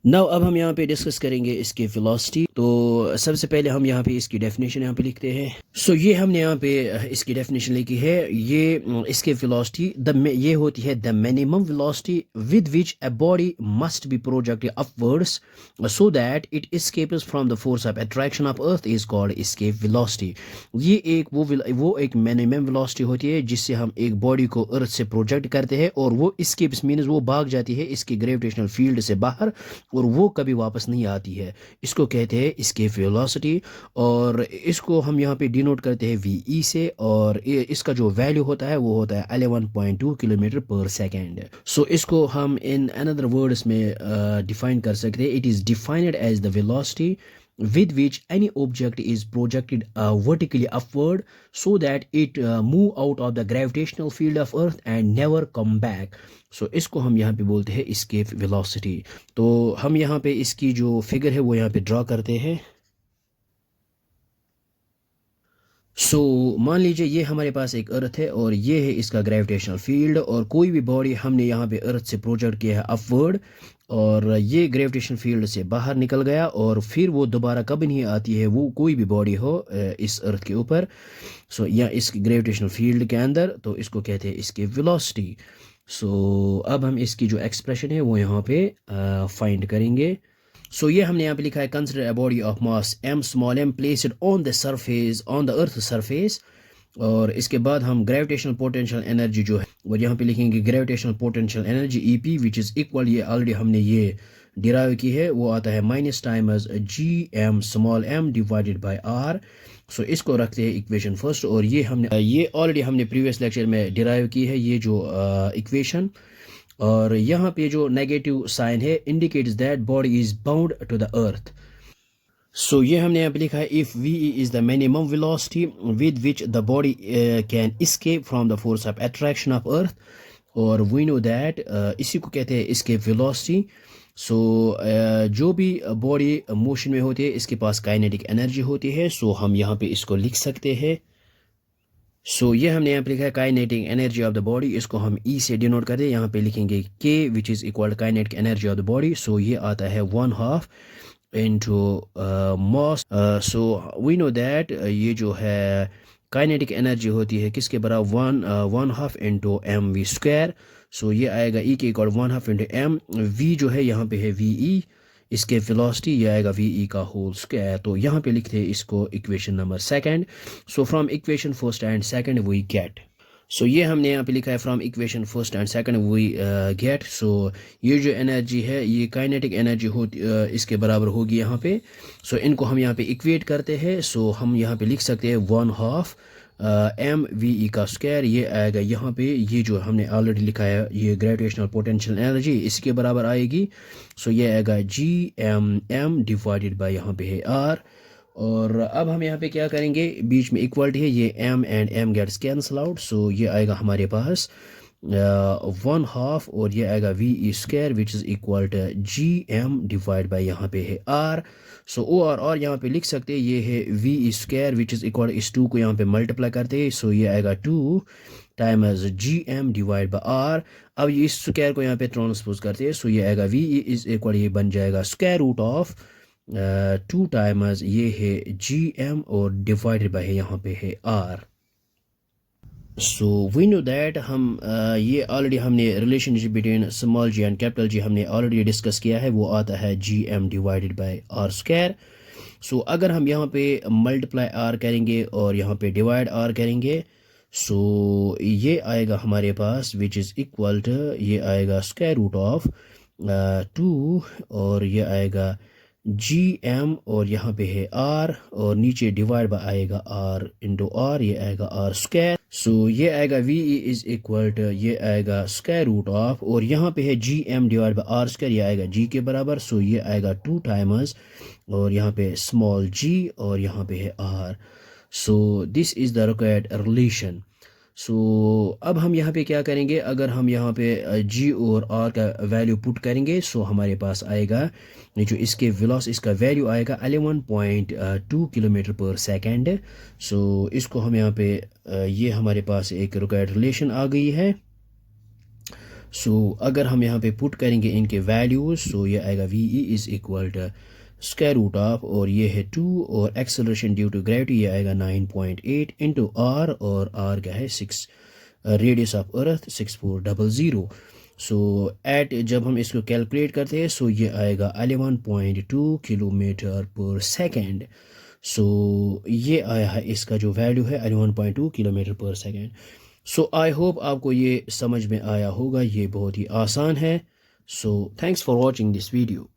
Now अब हम यहाँ पे डिस्कस करेंगे इसकी वेलोसिटी। तो सबसे पहले हम यहाँ पे इसकी डेफिनेशन यहाँ पे लिखते हैं। सो ये हमने यहाँ पे इसकी डेफिनेशन लिखी है। ये इसके वेलोसिटी ये होती है the minimum velocity with which a body must be projected upwards so that it escapes from the force of attraction of earth is called escape velocity. ये एक वो एक मिनिमम वेलोसिटी होती है जिससे हम एक बॉडी को अर्थ से प्रोजेक्ट करते हैं और वो escapes मीन्स वो भाग जाती है इसकी ग्रेविटेशनल फील्ड से बाहर और वो कभी वापस नहीं आती है। इसको कहते हैं इसके वेलोसिटी और इसको हम यहाँ पे डिनोट करते हैं वी ई से और इसका जो वैल्यू होता है वो होता है 11.2 किलोमीटर पर सेकेंड। सो इसको हम इन अनदर वर्ड्स में डिफाइन कर सकते हैं। It is defined as the velocity with which any object is projected vertically upward so that it move out of the gravitational field of earth and never come back। so इसको हम यहाँ पे बोलते हैं escape velocity। तो हम यहाँ पे इसकी जो फिगर है वो यहाँ पे ड्रॉ करते हैं। मान लीजिए ये हमारे पास एक अर्थ है और ये है इसका ग्रेविटेशनल फील्ड और कोई भी बॉडी हमने यहाँ पे अर्थ से प्रोजेक्ट किया है अपवर्ड और ये ग्रेविटेशन फील्ड से बाहर निकल गया और फिर वो दोबारा कभी नहीं आती है, वो कोई भी बॉडी हो इस अर्थ के ऊपर या इस ग्रेविटेशनल फील्ड के अंदर, तो इसको कहते हैं इसकी वेलोसिटी। अब हम इसकी जो एक्सप्रेशन है वो यहाँ पे फाइंड करेंगे। ये हमने यहाँ पे लिखा है consider a body of mass m small m placed on the surface on the earth surface और इसके बाद हम ग्रेविटेशनल पोटेंशियल एनर्जी जो है वो यहाँ पे लिखेंगे gravitational potential energy EP which is equal, ये ऑलरेडी हमने ये डिराइव की है, वो आता है minus times GM small m divided by R। इसको रखते हैं इक्वेशन फर्स्ट और ये ऑलरेडी हमने प्रीवियस लेक्चर में डिराइव की है ये जो इक्वेशन। और यहाँ पे जो नेगेटिव साइन है indicates that body is bound to the earth. ये हमने यहाँ पे लिखा है if v is the minimum velocity with which the body can escape from the force of attraction of earth और वी नो दैट इसी को कहते हैं escape वेलोसिटी। जो भी बॉडी मोशन में होती है इसके पास काइनेटिक एनर्जी होती है। हम यहाँ पे इसको लिख सकते हैं। ये हमने यहाँ पे लिखा है kinetic energy of the body, इसको हम ई से डिनोट करते हैं, यहाँ पे लिखेंगे के which is equal kinetic energy of the body. ये आता है 1/2 into mass. We know that ये जो है काइनेटिक एनर्जी होती है किसके बराबर 1/2 इंटू mv²। ये आएगा ई के इक्वल 1/2 इंटू m, वी जो है यहाँ पे है वी ई, इसके वेलोसिटी ये आएगा वी ई का होल स्क्वायर। तो यहाँ पे लिखते हैं इसको equation number second. From equation first and second we get. ये हमने यहाँ पे लिखा है from equation first and second we get. ये जो एनर्जी है ये काइनेटिक एनर्जी होती इसके बराबर होगी यहाँ पे। इनको हम यहाँ पे इक्वेट करते हैं। हम यहाँ पे लिख सकते हैं 1/2 mve का स्क्वायर, ये आएगा यहाँ पे, ये जो हमने ऑलरेडी लिखा है ये ग्रेविटेशनल पोटेंशियल एनर्जी इसके बराबर आएगी। ये आएगा GM डिवाइडेड बाय यहाँ पे है R। और अब हम यहाँ पे क्या करेंगे, बीच में इक्वलिटी है, ये m and m gets cancel out. ये आएगा हमारे पास 1/2 और ये आएगा ve² which is equal to GM divide by यहाँ पे है R। ओ और यहाँ पे लिख सकते हैं ये है ve² विच इज़ इक्वल, इस 2 को यहाँ पे मल्टीप्लाई करते हैं। ये आएगा 2 times GM divide bye R। अब ये इस स्क्वायर को यहाँ पे ट्रांसपोज करते हैं। ये आएगा ve इज इक्वल, ये बन जाएगा स्क्वायर रूट ऑफ 2 टाइम्स ये है GM और डिवाइडेड बाय यहाँ पे है R। वी नो दैट हम ये ऑलरेडी हमने relationship between small g and capital G हमने ऑलरेडी डिस्कस किया है, वो आता है GM डिवाइडेड बाय R²। अगर हम यहाँ पे मल्टीप्लाई R करेंगे और यहाँ पे डिवाइड R करेंगे ये आएगा हमारे पास विच इज़ इक्वल टू, ये आएगा स्क्वायर रूट ऑफ 2 और ये आएगा GM और यहाँ पे है R और नीचे डिवाइड बाय आएगा R इंटू R, ये आएगा R²। ये आएगा VE इज इक्वल टू, ये आएगा स्क्वायर रूट ऑफ और यहाँ पे है GM डिवाइड बाय R², ये आएगा G के बराबर। ये आएगा 2 टाइम्स और यहाँ पे स्मॉल g और यहाँ पे है R। This is the required relation. अब हम यहाँ पे क्या करेंगे, अगर हम यहाँ पे G और R का वैल्यू पुट करेंगे हमारे पास आएगा ये जो इसके इसका वैल्यू आएगा 11.2 किलोमीटर पर सेकेंड। इसको हम यहाँ पे ये हमारे पास एक रिक्वायर्ड रिलेशन आ गई है। सो अगर हम यहाँ पे पुट करेंगे इनके वैल्यूज, सो ये आएगा v e is equal to square root of, और ये है 2, और एक्सेलरेशन ड्यू टू ग्रेविटी ये आएगा 9.8 इंटू आर, और आर क्या है 6, radius of earth 6400। So at जब हम इसको कैलकुलेट करते हैं सो ये आएगा 11.2 किलोमीटर पर सेकेंड। सो ये आया है इसका जो वैल्यू है 11.2 किलोमीटर पर सेकेंड। सो आई होप आपको ये समझ में आया होगा, ये बहुत ही आसान है। So thanks for watching this video.